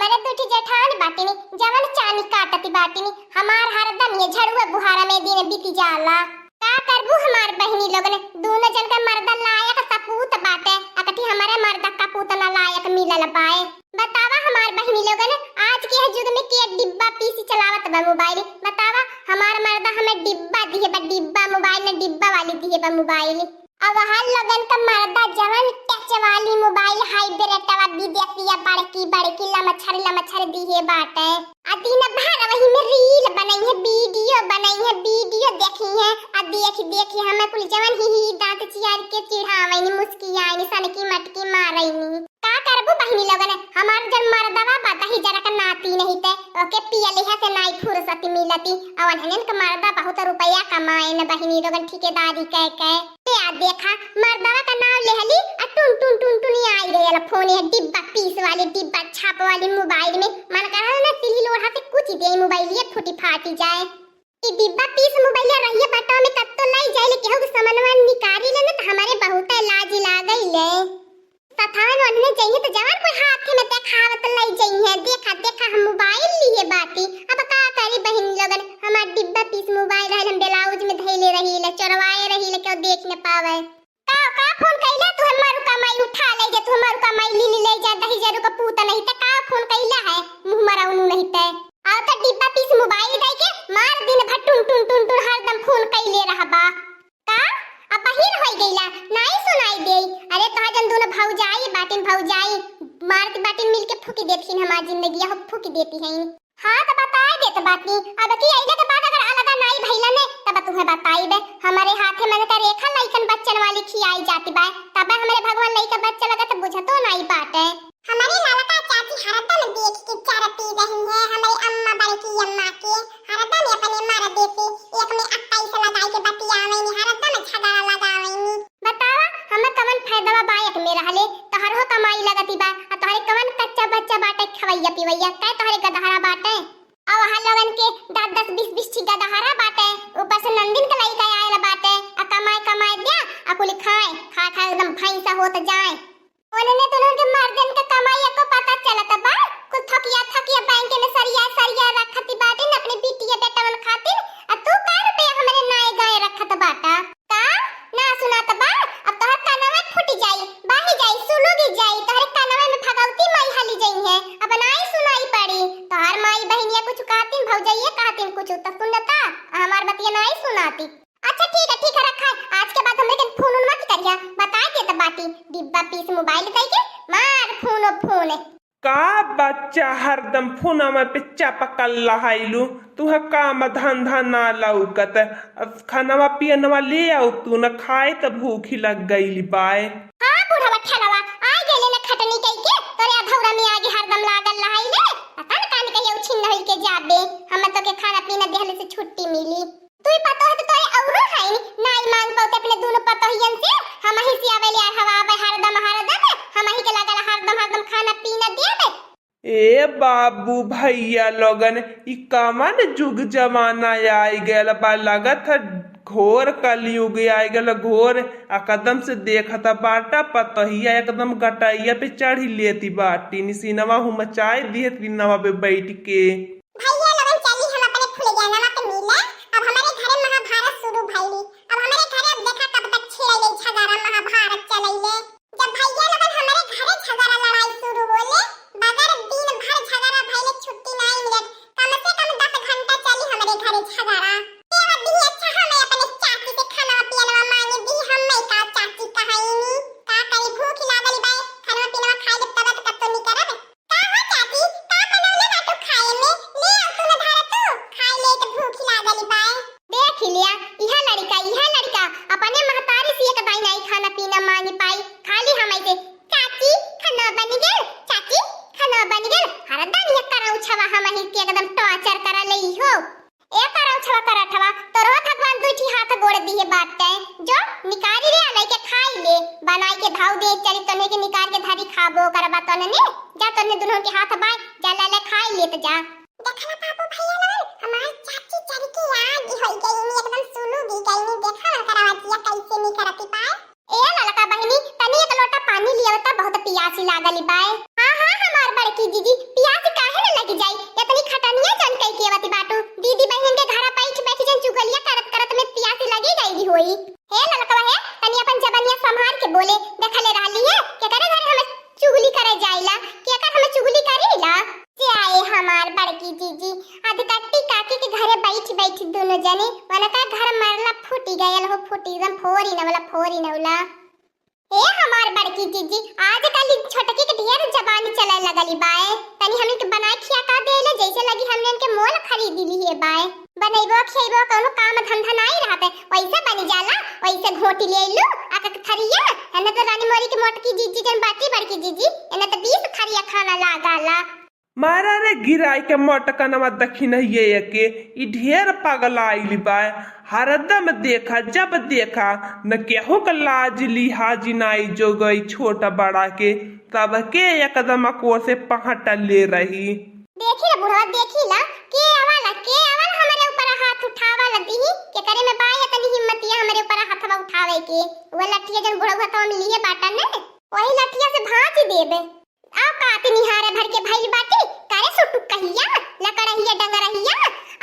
हमारे दूठी जेठान बाटिनी जवन चानी काटती बाटिनी हमार हरदम ये झड़ुआ बुहारा में दिन बीती जाला। का करबू हमार बहिनी लोगन दोनों जन का मर्दा लायक सपूत बाटे अकठी हमारे मर्दा कपूत ना लायक मिलल पाए। बतावा हमार बहिनी लोगन आज के युग में के डिब्बा पीसी चलावत बा मोबाइल। बतावा हमार मर्दा हमें डिब्बा दिए बा डिब्बा मोबाइल ने डिब्बा वाली दिए बा मोबाइल। अब हर लगन का मर्दा जवन टच वाली मोबाइल हाइब्रिड वाला विदेशिया बड़की लमछर दिए बाटे। दिन भर वही में रील बनाई है वीडियो देखी है देखी हमें कुल जवन ही दांत चियार के चिढ़ावनी मुस्कियानी सन की मटकी मारैनी। का करबू बहिनी लोगन हमार जन मर्दवा बाता ही जरा का नाती नहीं ते ओके पियले है से नाई फुर्सत मिलती और हनन का मर्दा बहुत रुपया कमाए न बहिनी लोगन ठेकेदारी कह आ देखा मर्दवा का नाम लेहली आ टुन आई गयल फोन है डिब्बा पीस वाली डिब्बा छाप वाली मोबाइल में मन कर ना तिली लोहा से कुछ दे मोबाइल ये फूटी फाटी जाए। ई डिब्बा पीस मोबाइल रहिए बटा में कब तो लाई जाए केहू के समनवा निकारी ले न हमारे बहुत लाज लागइले। सथान वनने चाहिए तो जवान कोई हाथ में देखावत लाई जाइए देखा हम मोबाइल लिए बाटी। अब का करी बहन लोगन हमार डिब्बा पीस मोबाइल रहल हम ब्लाउज में धइले रहीले चोरवाए रहीले क्यों देख न पावे। का फोन कइला तू हमार कमाई उठा ले जा तू हमार कमाई ले जा 10,000 का पूता नहीं त का फोन कइला है मुंह मराउनु नहीं ते आ त डिब्बा पीस मोबाइल दई के मार दिन भर टुन हरदम फोन कइले रहबा। का अब बहिर होई गइला नहीं सुनाई दे। अरे तोहा जन दोनों भौजाई मार बाटिन मिल के फूकी देथिन हमार जिंदगी हम फूकी देती हैं। हां तो बताए देत बाटी अब की आइले के बाद अगर अलग नहीं भइला ने तब तुम्हें बताई बे हमारे हाथे मन का रेखा लइकन बच्चन वाली खियाई जाती बा तब हमारे भगवान लइका बच्चा लगा तो बुझतो नहीं बाटे। हमारी ललका चाची हरदम देख के चरती रही है हमारी अम्मा बड़की अम्मा के हरदम अपने मार देती एक में 28 लगाई के बतियावे ने हरदम झगड़ा लगावेनी। बतावा हमें कवन फायदा बायक में रहले तोहरो कमाई लगती बा आ तोहरे कवन कच्चा बच्चा बाटे खवैया पिवैया काय तोहरे गदहरा बाटे अब हर लगन के 10-20 ठी गदहरा बाटे ऊपर से नंदिन के लइका आयल बाटे आ कमाई दे आ कुल खा एकदम भैंसा होत जाए। ओने दोनों के मर्दन का कमाई को पता चलत बा कुल थकिया बैंक में सरिया रखती बाटे अपने बिटिया बेटावन खातिर आ तू का रुपया हमरे नाय गाय रखत बाटा का ना सुनात बा अब तोहर कानवा फूट जाई बाही जाई सुलुगी जाई तोहरे कानवा में भगवती माई हाली जाई है अब नाई सुनाई पड़ी तोहर माई बहनिया कुछ कहतीन भौजाइए कहतीन कुछ तो सुनता हमार बतिया नाई सुनाती। अच्छा ठीक है रखा आज के बाद हमरे के फोन मत करिया बता दे त बाटी डिब्बा पीस मोबाइल दई के मार फोन का बच्चा हरदम फोनमा पे चपकल लहाइलू तू काम धंधा ना लौकत खानवा पियनवा ले आओ तू न खाए त भूखी लग गईली बाय। हां बुढ़वा ठनवा आ गेले न खटनी कई के तोरे अधौरा में आगे हरदम लागल लहाइले पता न कान कहियो छिन होई के जाबे हम तो के खाना पीना देहले से छुट्टी मिली तू पता है तो तोरे औरो है नाई मांग पाते अपने दोनों पतोहियन से हम ही सियावेले हवा हरदम हम ही के लागल हरदम खाना पीना देबे। ए बाबू भैया लोगन ई कमन जुग जमाना आई गेल बा लगत घोर कलयुग आई गेल घोर आ कदम से देखता बाटा पतहिया एकदम गटाइया पे चढ़ी लेती बाटी निसिनवा हूँ मचाए दिए तीनवा पे बैठ के। भैया लोगन चली हम अपने फुल जानवा पे मिले अब हमारे घरे महाभारत शुरू भइली अब हमारे घरे अब देखा कब तक छेड़े झगड़ा महाभारत चलैले जब भैया लोगन हमारे घरे झगड़ा लड़ाई शुरू होले बगर दिन भर झगड़ा भइले छुट्टी नहीं मिलत कम से कम 10 घंटा चली हमारे घरे झगड़ा तेरा भी अच्छा हमें अपने चाची से खाना पीना मांगे दी हम मैं का चाची कहाईनी का करी भूख लागली बाय खाना पीना खाए ले तब तक तो नहीं करब का हो चाची का बनौले बाटो खाए में ले आ तू न धारा तू खाए ले तो भूख लागली बाय देख लिया यह लड़का अपने महतारी से एक दाई नहीं खाना पीना मांगे पाई खाली हमें से चाची खाना बन गेल चाची खाना बन गेल हरदम ये कराउ छवा हम ही के एकदम टॉर्चर करा लई हो ए कराउ छवा करठवा तोरो भगवान दुठी हाथ गोड़ दिए बाटे जो निकारी रे आले के खाई ले बनाई के धाव दे चली तने के निकार के धारी खाबो करबा तने ने जा तने दोनों के हाथ बाय जा ले खाई ले त जा देखला बाबू भैया लोग हमार चाची चरी के आग होई गई नी एकदम सुलूगी गई नी देखा ना करावतिया कैसे नी करती पाए ए ललका बहिनी तनी एक लोटा पानी लियावता बहुत पियासी लागली बाय। हां हमार बड़की दीदी पियासी का बड़की जीजी अधिकट्टी काकी के घरे बैठी दोनों जने वाला का घर मरला फूटी गयल हो फूटी एकदम फोरी नवला ए हमार बड़की जीजी आजकल छोटकी के ढेर जबानी चले लगली बाए तनी हमन के बनाए खिया का देले जैसे लगी हमने के मोल खरीद ली है बाए बनैबो खैबो कोनो काम धंधा नहीं रहते वैसे बनी जाला वैसे घोटी ले लू आका के थरिया एने तो रानी मोरी के मोटकी जीजी जन बाटी बड़की जीजी एने तो 20 थरिया खाना लगाला मारा रे गिराई के मोटकनवा दखी नहीं ये के ई ढेर पागल आइली बा हरदम देखा जब देखा न केहू का लाज लिहाज नाई जो गई छोटा बड़ा के तब के एकदम को से पहाटा ले रही देखी ला बुढ़वा देखी ला के आवाला हमारे ऊपर हाथ उठावाला दीही के करे में बाय तनी हिम्मतिया हमारे ऊपर हाथवा उठावे के वो लठिया जन बुढ़वा तो हम लिए बाटा ने वही लठिया से भांज देबे आ काती निहारे भर के भइल बाटी करे सुटुक कहिया लकड़हिया डंगरहिया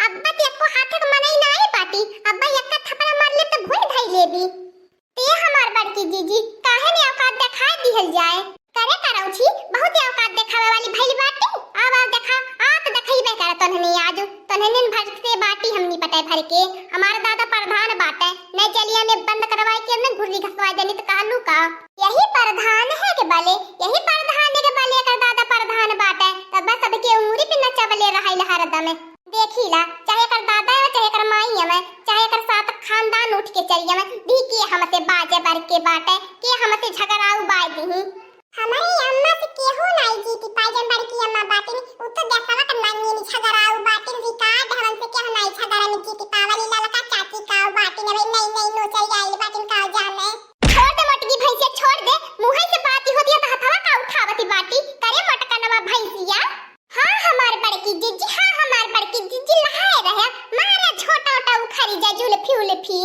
अब्बा ते को हाथे के मनई नाई बाटी अब्बा एक थपड़ा मार ले तो भूल धई लेबी ते हमार बड़की जीजी काहे ने औकात दिखा दिहल जाए करे करौछी बहुत औकात दिखावे वाली भइल बाटी आवाज देखा आत देखइबे करे तन्हनी आजू तन्हनी भर से बाटी हमनी पटाए भर के हमार दादा प्रधान बाटे नहीं चलिए में बंद करवाए के हमने घुरली घसवा देनी तो कहलू का यही प्रधान है के बाले यही प्रधान के बाले कर दादा प्रधान बाटे तब बस सबके उंगली पे नचवले रहइल हरदम देखीला चाहे कर दादा है चाहे कर माई है चाहे कर साथ खानदान उठ के चलिए मैं दी के हमसे बाजे बर के बाटे के हमसे झगड़ाऊ बाय दी हमारी अम्मा से केहू नहीं जीती पाजन बर की अम्मा बाटी उ तो देखला कर नानी नि झगड़ाऊ बाटी रिकॉर्ड हमन से केहू नहीं झगड़ा नि जीती पावली लाला का चाची का बाटी ने नहीं नो चल आई बाटी का जाने छोड़ दे मटकी भैंसिया छोड़ दे मुंह से बात होती है तो हथवा का उठावती बाटी करे मटकनवा भैंसिया हां हमार बड़की जीजी हां हमार बड़की जीजी लहाए रहे मारा छोटा छोटा उखरी जा जुल्फी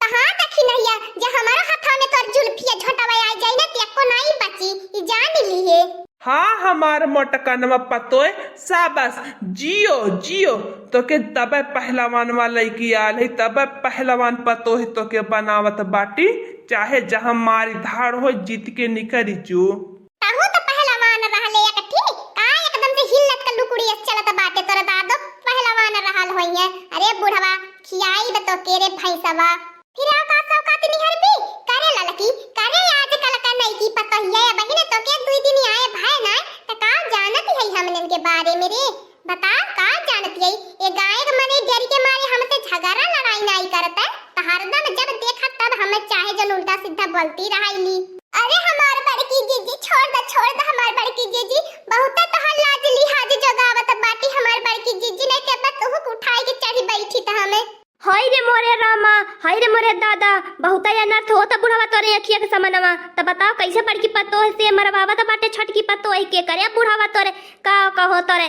कहां देखी नैया जे हमारा हाथा में तोर जुल्फिया झोटावा आ जाई ना ते को नहीं बची ई जान लिए हाँ हमार मोटकनवा पतोय साबस जियो तो के तबे पहलवान वाला की आल है तबे पहलवान पतोय तो के बनावत बाटी चाहे जहां मारी धाड़ हो जीत के निकरी चू ताहू तो पहलवान रहले एकठी का एकदम से हिलत का लुकुड़ी चलत बाटे तोरा दादो पहलवान रहल होइए अरे बुढ़वा खियाई तो केरे भैंसवा फिर औकात निहरबी करे ललकी करे आजकल का नहीं की पता है बहिने तो के दुई दिन आए भाई ना त का जानत है हमन के बारे में रे बता का जानत है ये गाय के मने डर के मारे हमसे झगड़ा लड़ाई नहीं करता त हरदम जब देखा तब हमें चाहे जन उल्टा सीधा बोलती रहाईली अरे हमार बड़की जीजी छोड़ दे हमार बड़की जीजी बहुत तो लाज लिहाज जगावत बाटी हमार बड़की जीजी ने के बत तू उठाई के चढ़ी बैठी त हमें हाय रे मोरे रामा हाय रे मोरे दादा बहुत अनर्थ होता बुढ़वा तोरे अखिया के समनवा त बताओ कैसे बड़की पतो से मरवावा त बाटे छटकी पतो है के करे बुढ़वा तोरे का कहो तोरे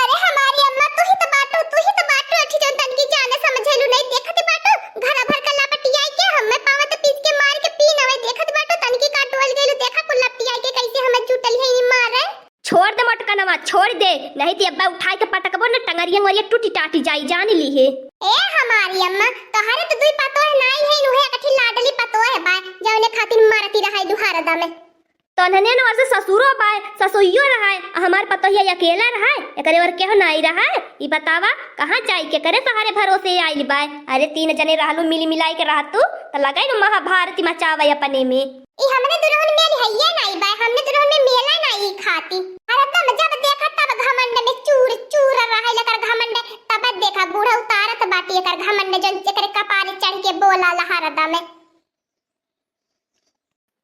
अरे हमारी अम्मा तू ही तो बाटू अठी जन तन की जाने समझेलू नहीं देखत बाटू घर भर का लपटिया के हमें पावत पीस के मार के पी नवे देखत बाटू तन की काटवल गेलू देखा कुल लपटिया के कैसे हमें जुटल है ई मारे छोड़ दे मटकनवा छोड़ दे नहीं तो अब्बा उठाई के पटकबो न टंगरिया मोरिया टूटी टाटी जाई जान ली है ए हमारी अम्मा तोहरे तो दुई पतो है नहीं है नुहे कठी लाडली पतो है बा जौने खातिर मारती रहाई दुहार दमे तोहने न वर्ष ससुरो बाय ससुइयो रहाय हमार पतोहिया अकेला रहाय एकरे और केहो नहीं रहाय ई बतावा कहां जाई के करे सहारे भरोसे आइल बाय अरे 3 जने रहलू मिली मिलाई के रहतू त लगाई न महाभारती मचावे अपने में ई हमने दुल्हन मेल है ये नहीं बाय हमने दुल्हन में मेला नहीं खाती अरे तब जब देखा तब घमंड में चूर रहाय लेकर घमंड तब देखा बूढ़ा उतारत बाटी एकर घमंड जन एकरे कपारे चढ़ के बोला लहरदा में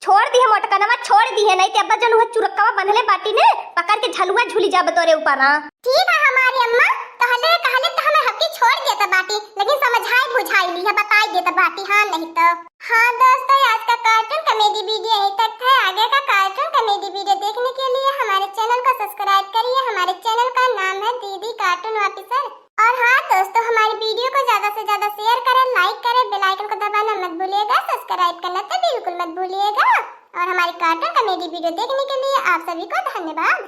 छोड़ दी है मोटकनवा छोड़ दी है नहीं ते अब्बा जन हुआ चुरक्कावा बनले बाटी ने पकड़ के झलुआ झूली जा बतोरे ऊपर हां ठीक है हमारी अम्मा कहले तो हमें हकी छोड़ देता बाटी लेकिन समझाई बुझाई ली है बताई देता बाटी हां नहीं तो हां दोस्तों आज का कार्टून कॉमेडी वीडियो यही तक है आगे का कार्टून कॉमेडी वीडियो देखने के लिए हमारे चैनल को सब्सक्राइब करिए हमारे चैनल का नाम है दीदी कार्टून ऑफिसर और हाँ दोस्तों हमारी वीडियो को ज्यादा से ज्यादा शेयर करें लाइक करें बेल आइकन को दबाना मत भूलिएगा सब्सक्राइब करना तो बिल्कुल मत भूलिएगा और हमारी कार्टून कॉमेडी वीडियो देखने के लिए आप सभी को धन्यवाद।